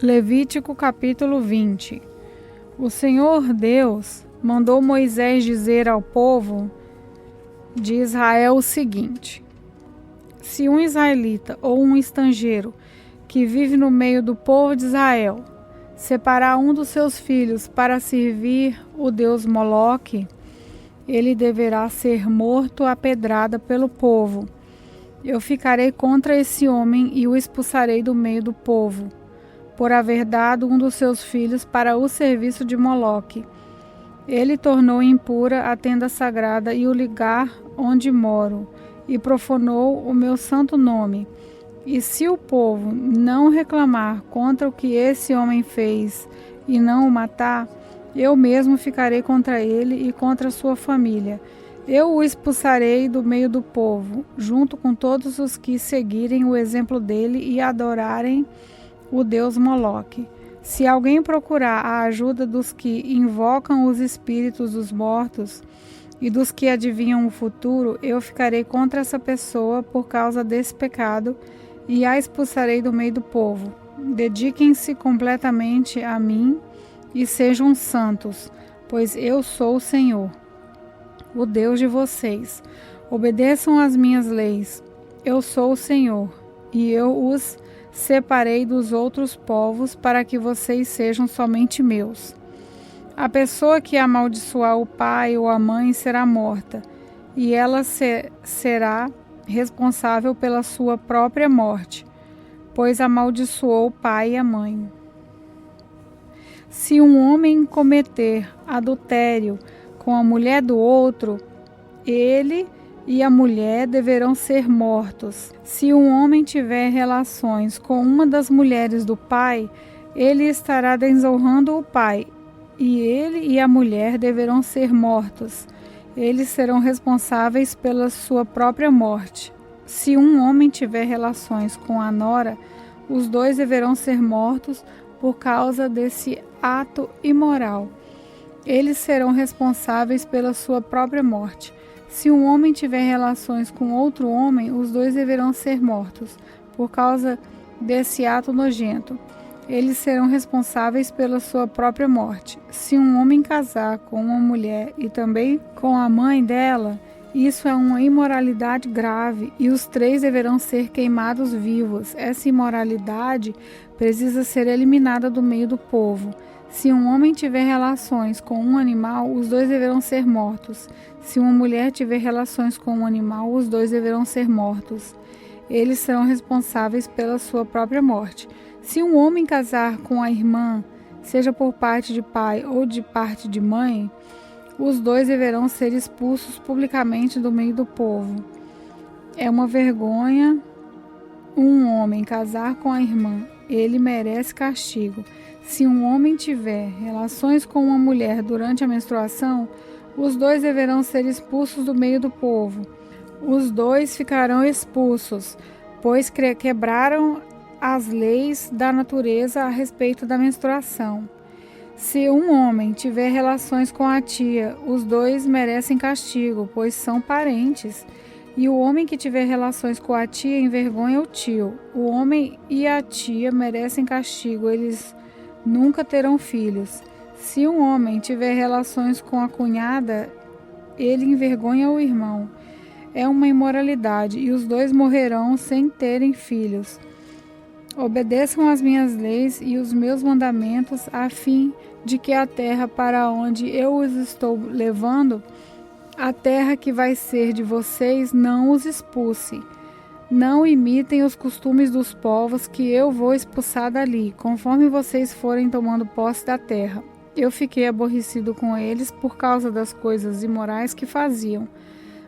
Levítico capítulo 20. O Senhor Deus mandou Moisés dizer ao povo de Israel o seguinte: se um israelita ou um estrangeiro que vive no meio do povo de Israel separar um dos seus filhos para servir o deus Moloque, ele deverá ser morto à pedrada pelo povo. Eu ficarei contra esse homem e o expulsarei do meio do povo, por haver dado um dos seus filhos para o serviço de Moloque. Ele tornou impura a tenda sagrada e o lugar onde moro, e profanou o meu santo nome. E se o povo não reclamar contra o que esse homem fez e não o matar, eu mesmo ficarei contra ele e contra a sua família. Eu o expulsarei do meio do povo, junto com todos os que seguirem o exemplo dele e adorarem o deus Moloque. Se alguém procurar a ajuda dos que invocam os espíritos dos mortos e dos que adivinham o futuro, eu ficarei contra essa pessoa por causa desse pecado e a expulsarei do meio do povo. Dediquem-se completamente a mim e sejam santos, pois eu sou o Senhor, o Deus de vocês. Obedeçam às minhas leis. Eu sou o Senhor, e eu os separei dos outros povos para que vocês sejam somente meus. A pessoa que amaldiçoar o pai ou a mãe será morta, e ela será responsável pela sua própria morte, pois amaldiçoou o pai e a mãe. Se um homem cometer adultério com a mulher do outro, ele e a mulher deverão ser mortos. Se um homem tiver relações com uma das mulheres do pai, ele estará desonrando o pai, e ele e a mulher deverão ser mortos. Eles serão responsáveis pela sua própria morte. Se um homem tiver relações com a nora, os dois deverão ser mortos por causa desse ato imoral. Eles serão responsáveis pela sua própria morte. Se um homem tiver relações com outro homem, os dois deverão ser mortos por causa desse ato nojento. Eles serão responsáveis pela sua própria morte. Se um homem casar com uma mulher e também com a mãe dela, isso é uma imoralidade grave e os três deverão ser queimados vivos. Essa imoralidade precisa ser eliminada do meio do povo. Se um homem tiver relações com um animal, os dois deverão ser mortos. Se uma mulher tiver relações com um animal, os dois deverão ser mortos. Eles serão responsáveis pela sua própria morte. Se um homem casar com a irmã, seja por parte de pai ou de parte de mãe, os dois deverão ser expulsos publicamente do meio do povo. É uma vergonha um homem casar com a irmã. Ele merece castigo. Se um homem tiver relações com uma mulher durante a menstruação, os dois deverão ser expulsos do meio do povo. Os dois ficarão expulsos, pois quebraram as leis da natureza a respeito da menstruação. Se um homem tiver relações com a tia, os dois merecem castigo, pois são parentes. E o homem que tiver relações com a tia envergonha o tio. O homem e a tia merecem castigo, eles nunca terão filhos. Se um homem tiver relações com a cunhada, ele envergonha o irmão. É uma imoralidade, e os dois morrerão sem terem filhos. Obedeçam às minhas leis e os meus mandamentos, a fim de que a terra para onde eu os estou levando, a terra que vai ser de vocês, não os expulse. Não imitem os costumes dos povos que eu vou expulsar dali, conforme vocês forem tomando posse da terra. Eu fiquei aborrecido com eles por causa das coisas imorais que faziam.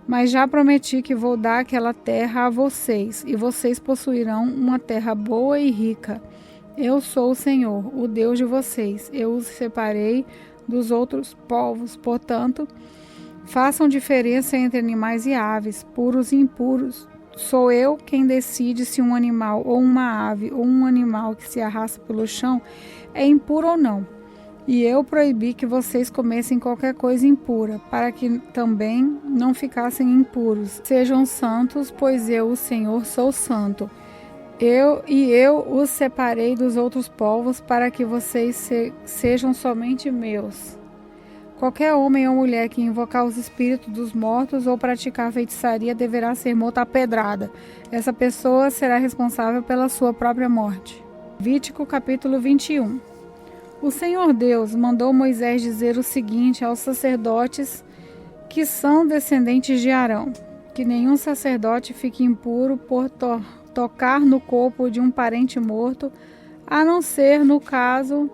Mas já prometi que vou dar aquela terra a vocês, e vocês possuirão uma terra boa e rica. Eu sou o Senhor, o Deus de vocês. Eu os separei dos outros povos, portanto, façam diferença entre animais e aves, puros e impuros. Sou eu quem decide se um animal ou uma ave ou um animal que se arrasta pelo chão é impuro ou não. E eu proibi que vocês comessem qualquer coisa impura, para que também não ficassem impuros. Sejam santos, pois eu, o Senhor, sou santo. Eu os separei dos outros povos para que vocês sejam somente meus. Qualquer homem ou mulher que invocar os espíritos dos mortos ou praticar feitiçaria deverá ser morto à pedrada. Essa pessoa será responsável pela sua própria morte. Levítico capítulo 21. O Senhor Deus mandou Moisés dizer o seguinte aos sacerdotes que são descendentes de Arão: que nenhum sacerdote fique impuro por tocar no corpo de um parente morto, a não ser no caso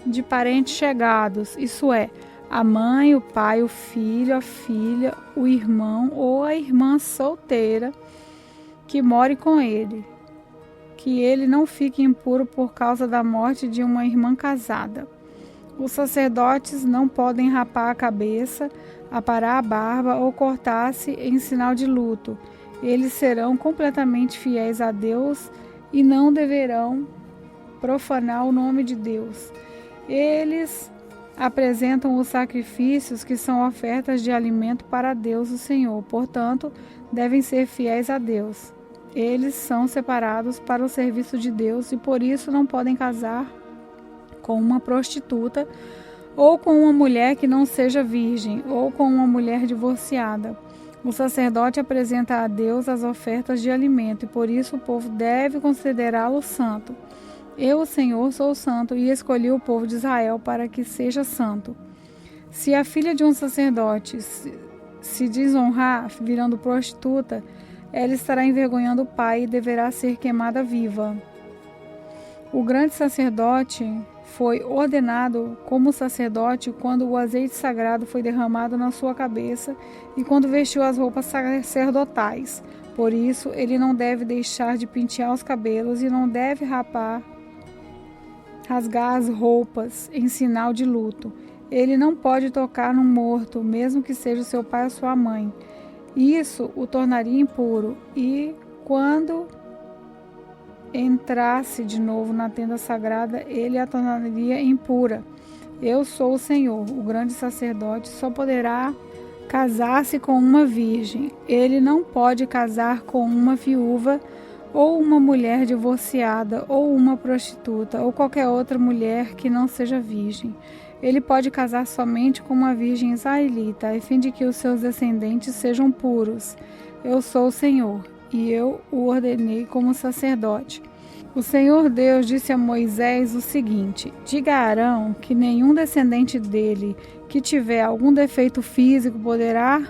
de parentes chegados, isso é, a mãe, o pai, o filho, a filha, o irmão ou a irmã solteira que more com ele, que ele não fique impuro por causa da morte de uma irmã casada. Os sacerdotes não podem rapar a cabeça, aparar a barba ou cortar-se em sinal de luto. Eles serão completamente fiéis a Deus e não deverão profanar o nome de Deus. Eles apresentam os sacrifícios que são ofertas de alimento para Deus, o Senhor. Portanto, devem ser fiéis a Deus. Eles são separados para o serviço de Deus e por isso não podem casar com uma prostituta ou com uma mulher que não seja virgem ou com uma mulher divorciada. O sacerdote apresenta a Deus as ofertas de alimento e por isso o povo deve considerá-lo santo. Eu, o Senhor, sou santo e escolhi o povo de Israel para que seja santo. Se a filha de um sacerdote se desonrar, virando prostituta, ela estará envergonhando o pai e deverá ser queimada viva. O grande sacerdote foi ordenado como sacerdote quando o azeite sagrado foi derramado na sua cabeça e quando vestiu as roupas sacerdotais. Por isso, ele não deve deixar de pentear os cabelos e não deve rasgar as roupas em sinal de luto. Ele não pode tocar num morto, mesmo que seja o seu pai ou sua mãe. Isso o tornaria impuro e, quando entrasse de novo na tenda sagrada, ele a tornaria impura. Eu sou o Senhor. O grande sacerdote só poderá casar-se com uma virgem. Ele não pode casar com uma viúva ou uma mulher divorciada ou uma prostituta ou qualquer outra mulher que não seja virgem. Ele pode casar somente com uma virgem israelita, a fim de que os seus descendentes sejam puros. Eu sou o Senhor, e eu o ordenei como sacerdote. O Senhor Deus disse a Moisés o seguinte: diga a Arão que nenhum descendente dele que tiver algum defeito físico poderá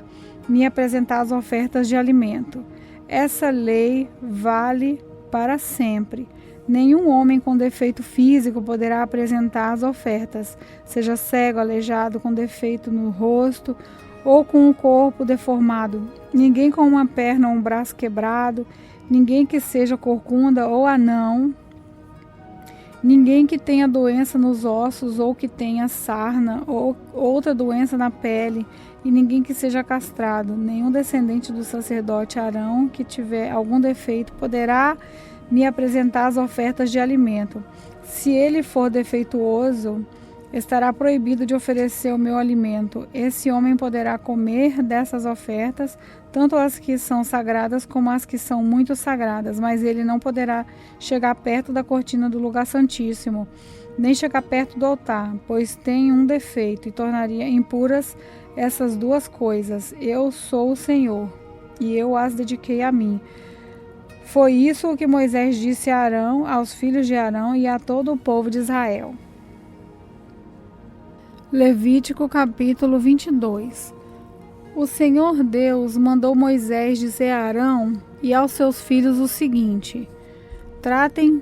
me apresentar as ofertas de alimento. Essa lei vale para sempre. Nenhum homem com defeito físico poderá apresentar as ofertas, seja cego, aleijado, com defeito no rosto ou com o corpo deformado. Ninguém com uma perna ou um braço quebrado, ninguém que seja corcunda ou anão, ninguém que tenha doença nos ossos ou que tenha sarna ou outra doença na pele, e ninguém que seja castrado. Nenhum descendente do sacerdote Arão que tiver algum defeito poderá me apresentar as ofertas de alimento. Se ele for defeituoso, estará proibido de oferecer o meu alimento. Esse homem poderá comer dessas ofertas, tanto as que são sagradas como as que são muito sagradas, mas ele não poderá chegar perto da cortina do lugar santíssimo, nem chegar perto do altar, pois tem um defeito e tornaria impuras essas duas coisas. Eu sou o Senhor, e eu as dediquei a mim. Foi isso o que Moisés disse a Arão, aos filhos de Arão e a todo o povo de Israel. Levítico capítulo 22. O Senhor Deus mandou Moisés dizer a Arão e aos seus filhos o seguinte: tratem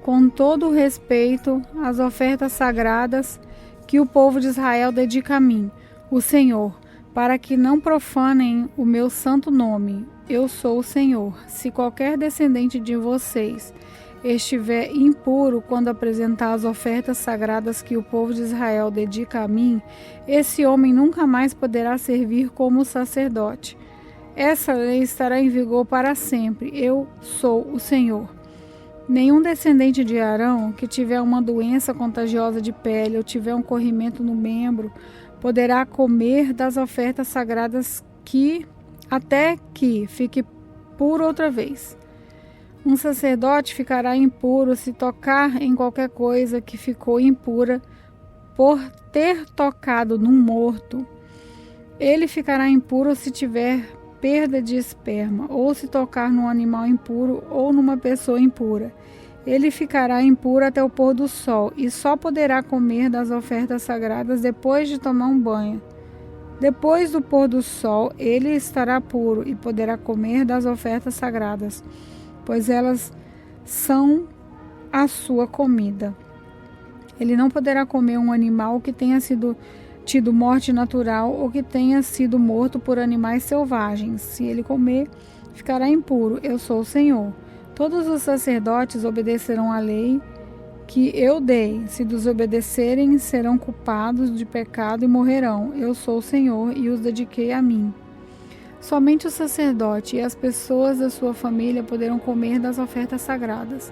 com todo o respeito as ofertas sagradas que o povo de Israel dedica a mim, o Senhor, para que não profanem o meu santo nome. Eu sou o Senhor. Se qualquer descendente de vocês estiver impuro quando apresentar as ofertas sagradas que o povo de Israel dedica a mim, esse homem nunca mais poderá servir como sacerdote. Essa lei estará em vigor para sempre. Eu sou o Senhor. Nenhum descendente de Arão que tiver uma doença contagiosa de pele ou tiver um corrimento no membro poderá comer das ofertas sagradas até que fique puro outra vez. Um sacerdote ficará impuro se tocar em qualquer coisa que ficou impura por ter tocado num morto. Ele ficará impuro se tiver perda de esperma, ou se tocar num animal impuro ou numa pessoa impura. Ele ficará impuro até o pôr do sol, e só poderá comer das ofertas sagradas depois de tomar um banho. Depois do pôr do sol, ele estará puro e poderá comer das ofertas sagradas, pois elas são a sua comida. Ele não poderá comer um animal que tenha tido morte natural ou que tenha sido morto por animais selvagens. Se ele comer, ficará impuro. Eu sou o Senhor. Todos os sacerdotes obedecerão à lei que eu dei. Se desobedecerem, serão culpados de pecado e morrerão. Eu sou o Senhor e os dediquei a mim. Somente o sacerdote e as pessoas da sua família poderão comer das ofertas sagradas.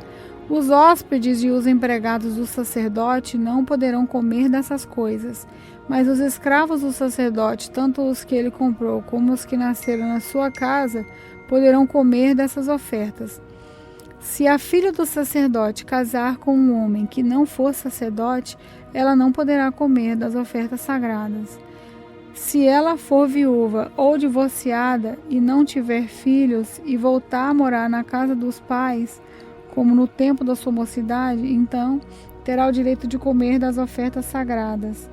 Os hóspedes e os empregados do sacerdote não poderão comer dessas coisas, mas os escravos do sacerdote, tanto os que ele comprou como os que nasceram na sua casa, poderão comer dessas ofertas. Se a filha do sacerdote casar com um homem que não for sacerdote, ela não poderá comer das ofertas sagradas. Se ela for viúva ou divorciada e não tiver filhos e voltar a morar na casa dos pais, como no tempo da sua mocidade, então terá o direito de comer das ofertas sagradas.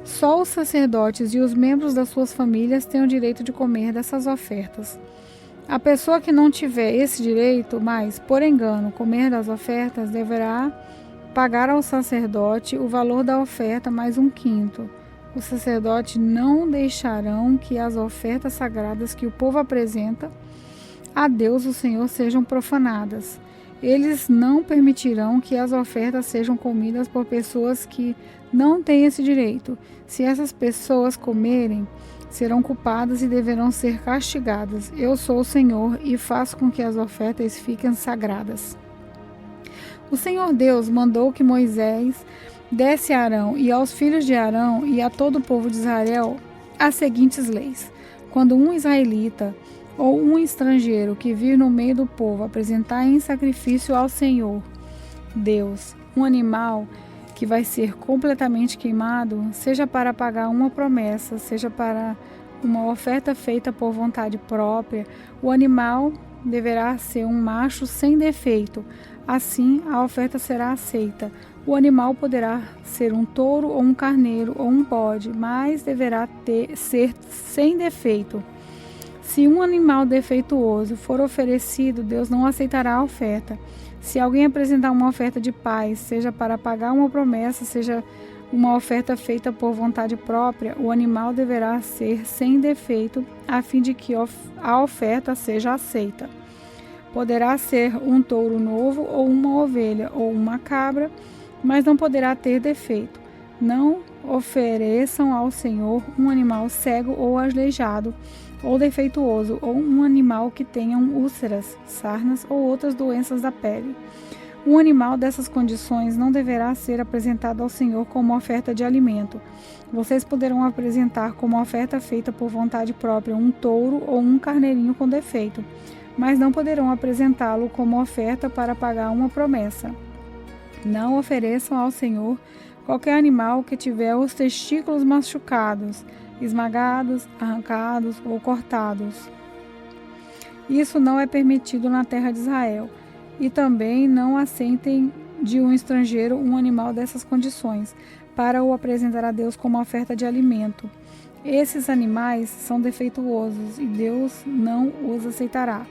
Só os sacerdotes e os membros das suas famílias têm o direito de comer dessas ofertas. A pessoa que não tiver esse direito, mas, por engano, comer das ofertas, deverá pagar ao sacerdote o valor da oferta mais 1/5. Os sacerdotes não deixarão que as ofertas sagradas que o povo apresenta a Deus, o Senhor, sejam profanadas. Eles não permitirão que as ofertas sejam comidas por pessoas que não têm esse direito. Se essas pessoas comerem, serão culpadas e deverão ser castigadas. Eu sou o Senhor e faço com que as ofertas fiquem sagradas. O Senhor Deus mandou que Moisés desse a Arão e aos filhos de Arão e a todo o povo de Israel as seguintes leis. Quando um israelita ou um estrangeiro que vive no meio do povo apresentar em sacrifício ao Senhor Deus um animal que vai ser completamente queimado, seja para pagar uma promessa, seja para uma oferta feita por vontade própria, o animal deverá ser um macho sem defeito. Assim, a oferta será aceita. O animal poderá ser um touro ou um carneiro ou um bode, mas deverá ser sem defeito. Se um animal defeituoso for oferecido, Deus não aceitará a oferta. Se alguém apresentar uma oferta de paz, seja para pagar uma promessa, seja uma oferta feita por vontade própria, o animal deverá ser sem defeito, a fim de que a oferta seja aceita. Poderá ser um touro novo ou uma ovelha ou uma cabra, mas não poderá ter defeito. Não ofereçam ao Senhor um animal cego ou aleijado, ou defeituoso, ou um animal que tenha úlceras, sarnas ou outras doenças da pele. Um animal dessas condições não deverá ser apresentado ao Senhor como oferta de alimento. Vocês poderão apresentar como oferta feita por vontade própria um touro ou um carneirinho com defeito, mas não poderão apresentá-lo como oferta para pagar uma promessa. Não ofereçam ao Senhor qualquer animal que tiver os testículos machucados, esmagados, arrancados ou cortados. Isso não é permitido na terra de Israel. E também não aceitem de um estrangeiro um animal dessas condições, para o apresentar a Deus como oferta de alimento. Esses animais são defeituosos e Deus não os aceitará.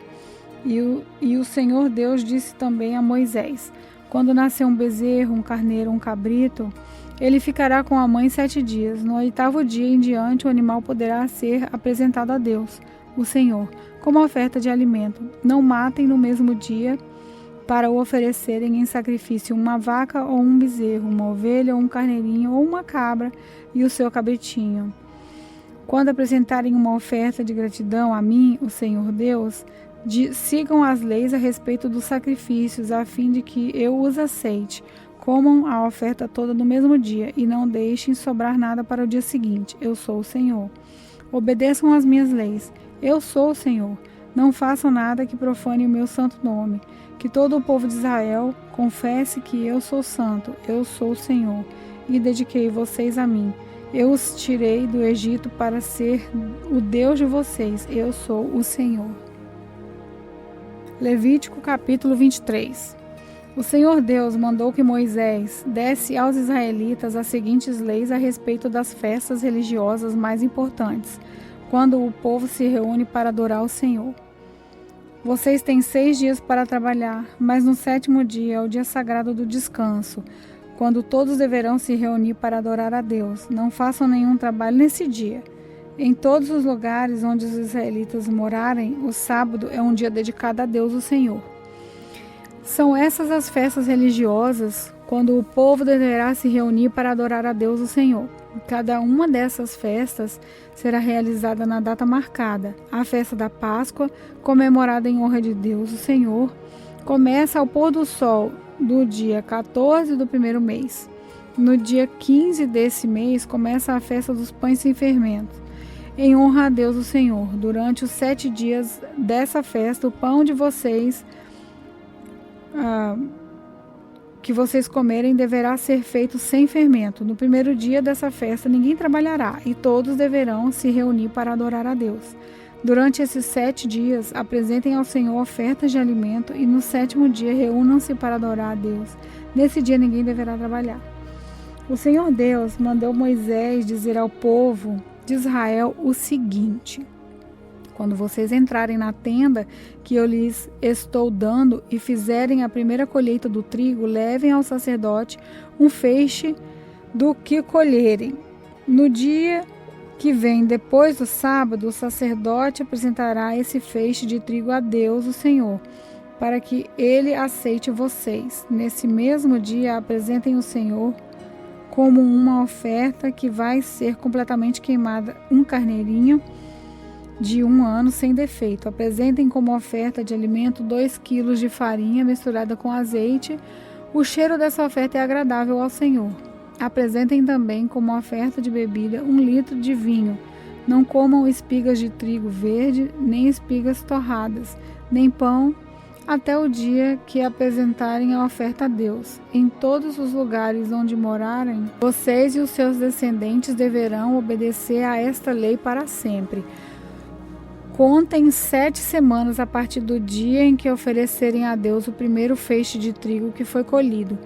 E o Senhor Deus disse também a Moisés: quando nascer um bezerro, um carneiro, um cabrito, ele ficará com a mãe 7 dias. No 8º dia em diante, o animal poderá ser apresentado a Deus, o Senhor, como oferta de alimento. Não matem no mesmo dia para o oferecerem em sacrifício uma vaca ou um bezerro, uma ovelha ou um carneirinho ou uma cabra e o seu cabritinho. Quando apresentarem uma oferta de gratidão a mim, o Senhor Deus, sigam as leis a respeito dos sacrifícios, a fim de que eu os aceite. Comam a oferta toda no mesmo dia e não deixem sobrar nada para o dia seguinte. Eu sou o Senhor. Obedeçam às minhas leis. Eu sou o Senhor. Não façam nada que profane o meu santo nome. Que todo o povo de Israel confesse que eu sou santo, eu sou o Senhor, e dediquei vocês a mim. Eu os tirei do Egito para ser o Deus de vocês. Eu sou o Senhor. Levítico capítulo 23. O Senhor Deus mandou que Moisés desse aos israelitas as seguintes leis a respeito das festas religiosas mais importantes, quando o povo se reúne para adorar o Senhor. Vocês têm 6 dias para trabalhar, mas no 7º dia é o dia sagrado do descanso, quando todos deverão se reunir para adorar a Deus. Não façam nenhum trabalho nesse dia. Em todos os lugares onde os israelitas morarem, o sábado é um dia dedicado a Deus, o Senhor. São essas as festas religiosas, quando o povo deverá se reunir para adorar a Deus, o Senhor. Cada uma dessas festas será realizada na data marcada. A festa da Páscoa, comemorada em honra de Deus, o Senhor, começa ao pôr do sol do dia 14 do primeiro mês. No dia 15 desse mês, começa a festa dos pães sem fermento, em honra a Deus, o Senhor. Durante os 7 dias dessa festa, o pão de vocês que vocês comerem deverá ser feito sem fermento. No primeiro dia dessa festa ninguém trabalhará e todos deverão se reunir para adorar a Deus. Durante esses 7 dias apresentem ao Senhor ofertas de alimento e no 7º dia reúnam-se para adorar a Deus. Nesse dia ninguém deverá trabalhar. O Senhor Deus mandou Moisés dizer ao povo de Israel o seguinte: quando vocês entrarem na tenda que eu lhes estou dando e fizerem a primeira colheita do trigo, levem ao sacerdote um feixe do que colherem. No dia que vem depois do sábado, o sacerdote apresentará esse feixe de trigo a Deus, o Senhor, para que ele aceite vocês. Nesse mesmo dia, apresentem o Senhor como uma oferta que vai ser completamente queimada, um carneirinho de 1 ano sem defeito. Apresentem como oferta de alimento 2 quilos de farinha misturada com azeite. O cheiro dessa oferta é agradável ao Senhor. Apresentem também como oferta de bebida 1 litro de vinho. Não comam espigas de trigo verde, nem espigas torradas, nem pão, até o dia que apresentarem a oferta a Deus. Em todos os lugares onde morarem, vocês e os seus descendentes deverão obedecer a esta lei para sempre. Contem 7 semanas a partir do dia em que oferecerem a Deus o primeiro feixe de trigo que foi colhido.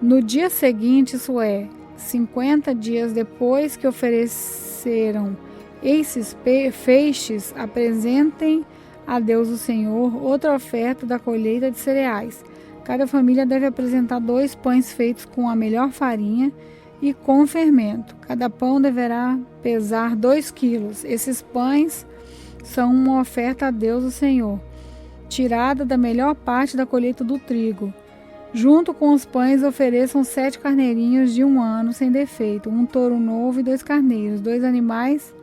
No dia seguinte, isso é, 50 dias depois que ofereceram esses feixes, apresentem a Deus o Senhor outra oferta da colheita de cereais. Cada família deve apresentar 2 pães feitos com a melhor farinha e com fermento. Cada pão deverá pesar 2 quilos. Esses pães são uma oferta a Deus o Senhor, tirada da melhor parte da colheita do trigo. Junto com os pães ofereçam 7 carneirinhos de 1 ano sem defeito, 1 touro novo e 2 carneiros, 2 animais.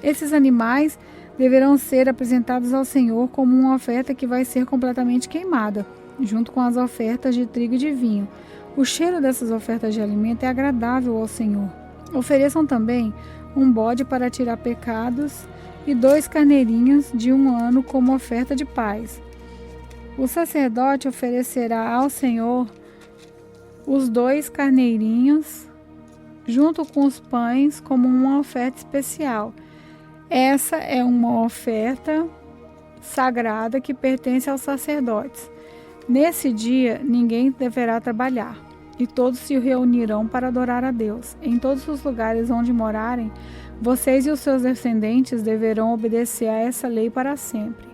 Esses animais deverão ser apresentados ao Senhor como uma oferta que vai ser completamente queimada, junto com as ofertas de trigo e de vinho. O cheiro dessas ofertas de alimento é agradável ao Senhor. Ofereçam também um bode para tirar pecados e 2 carneirinhos de 1 ano como oferta de paz. O sacerdote oferecerá ao Senhor os 2 carneirinhos junto com os pães como uma oferta especial. Essa é uma oferta sagrada que pertence aos sacerdotes. Nesse dia ninguém deverá trabalhar e todos se reunirão para adorar a Deus. Em todos os lugares onde morarem, vocês e os seus descendentes deverão obedecer a essa lei para sempre.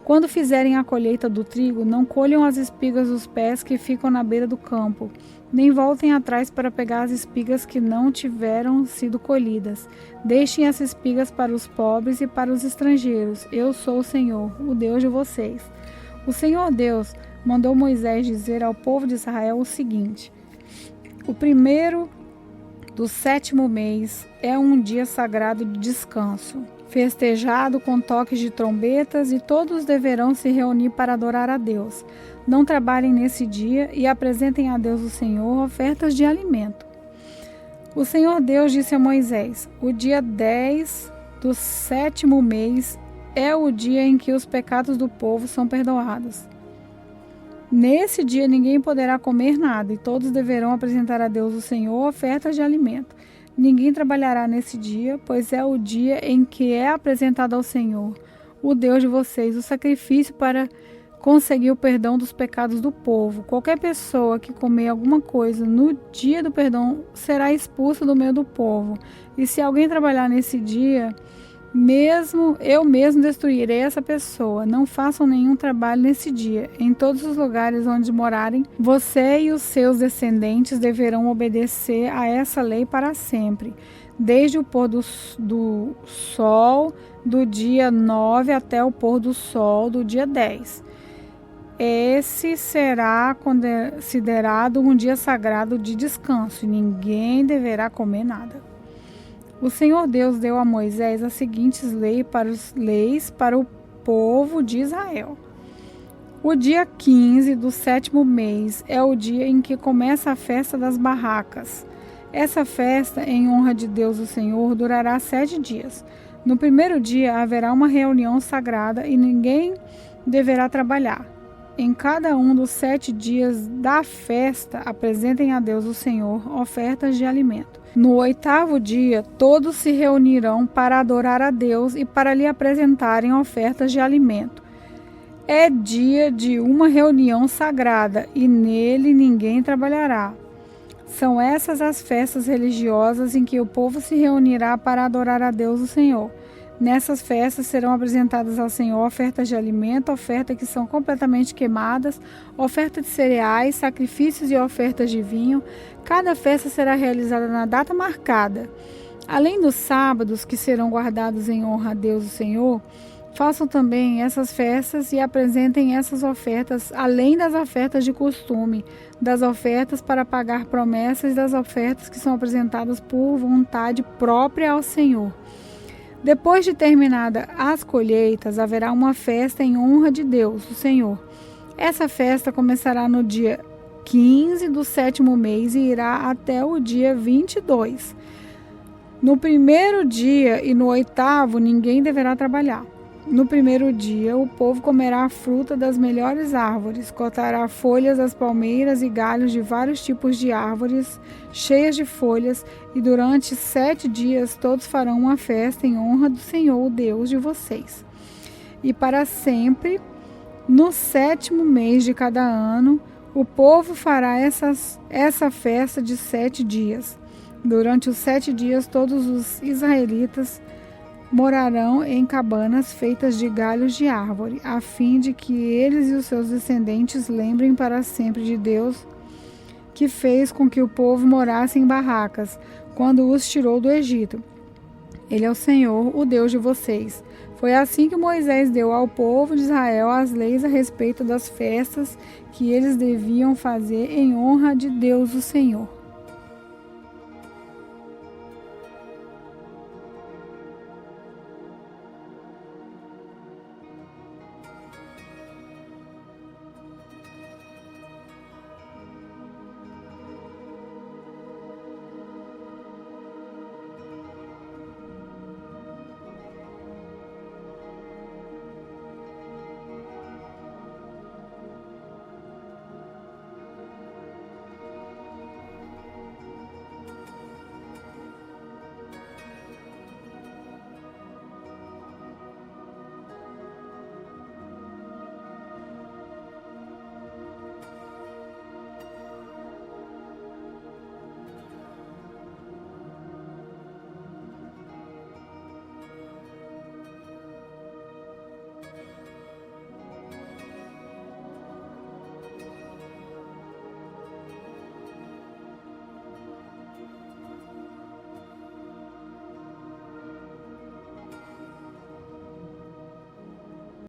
Quando fizerem a colheita do trigo, não colham as espigas dos pés que ficam na beira do campo, nem voltem atrás para pegar as espigas que não tiveram sido colhidas. Deixem as espigas para os pobres e para os estrangeiros. Eu sou o Senhor, o Deus de vocês. O Senhor Deus mandou Moisés dizer ao povo de Israel o seguinte: o primeiro do 7º mês é um dia sagrado de descanso, festejado com toques de trombetas, e todos deverão se reunir para adorar a Deus. Não trabalhem nesse dia e apresentem a Deus o Senhor ofertas de alimento. O Senhor Deus disse a Moisés: o dia 10 do 7º mês é o dia em que os pecados do povo são perdoados. Nesse dia ninguém poderá comer nada, e todos deverão apresentar a Deus o Senhor ofertas de alimento. Ninguém trabalhará nesse dia, pois é o dia em que é apresentado ao Senhor, o Deus de vocês, o sacrifício para conseguir o perdão dos pecados do povo. Qualquer pessoa que comer alguma coisa no dia do perdão será expulsa do meio do povo. E se alguém trabalhar nesse dia, eu mesmo destruirei essa pessoa. Não façam nenhum trabalho nesse dia. Em todos os lugares onde morarem, você e os seus descendentes deverão obedecer a essa lei para sempre, desde o pôr do sol do dia 9 até o pôr do sol do dia 10. Esse será considerado um dia sagrado de descanso, e ninguém deverá comer nada. O Senhor Deus deu a Moisés as seguintes leis para o povo de Israel. O dia 15 do 7º mês é o dia em que começa a festa das barracas. Essa festa, em honra de Deus o Senhor, durará 7 dias. No primeiro dia haverá uma reunião sagrada e ninguém deverá trabalhar. Em cada um dos 7 dias da festa, apresentem a Deus o Senhor ofertas de alimento. No 8º dia, todos se reunirão para adorar a Deus e para lhe apresentarem ofertas de alimento. É dia de uma reunião sagrada e nele ninguém trabalhará. São essas as festas religiosas em que o povo se reunirá para adorar a Deus o Senhor. Nessas festas serão apresentadas ao Senhor ofertas de alimento, ofertas que são completamente queimadas, ofertas de cereais, sacrifícios e ofertas de vinho. Cada festa será realizada na data marcada. Além dos sábados, que serão guardados em honra a Deus o Senhor, façam também essas festas e apresentem essas ofertas, além das ofertas de costume, das ofertas para pagar promessas e das ofertas que são apresentadas por vontade própria ao Senhor. Depois de terminada as colheitas, haverá uma festa em honra de Deus, o Senhor. Essa festa começará no dia 15 do 7º mês e irá até o dia 22. No primeiro dia e no 8º, ninguém deverá trabalhar. No primeiro dia, o povo comerá a fruta das melhores árvores, cortará folhas das palmeiras e galhos de vários tipos de árvores cheias de folhas, e durante 7 dias todos farão uma festa em honra do Senhor, o Deus de vocês. E para sempre, no 7º mês de cada ano, o povo fará essa festa de 7 dias. Durante os 7 dias, todos os israelitas morarão em cabanas feitas de galhos de árvore, a fim de que eles e os seus descendentes lembrem para sempre de Deus, que fez com que o povo morasse em barracas, quando os tirou do Egito. Ele é o Senhor, o Deus de vocês. Foi assim que Moisés deu ao povo de Israel as leis a respeito das festas que eles deviam fazer em honra de Deus, o Senhor.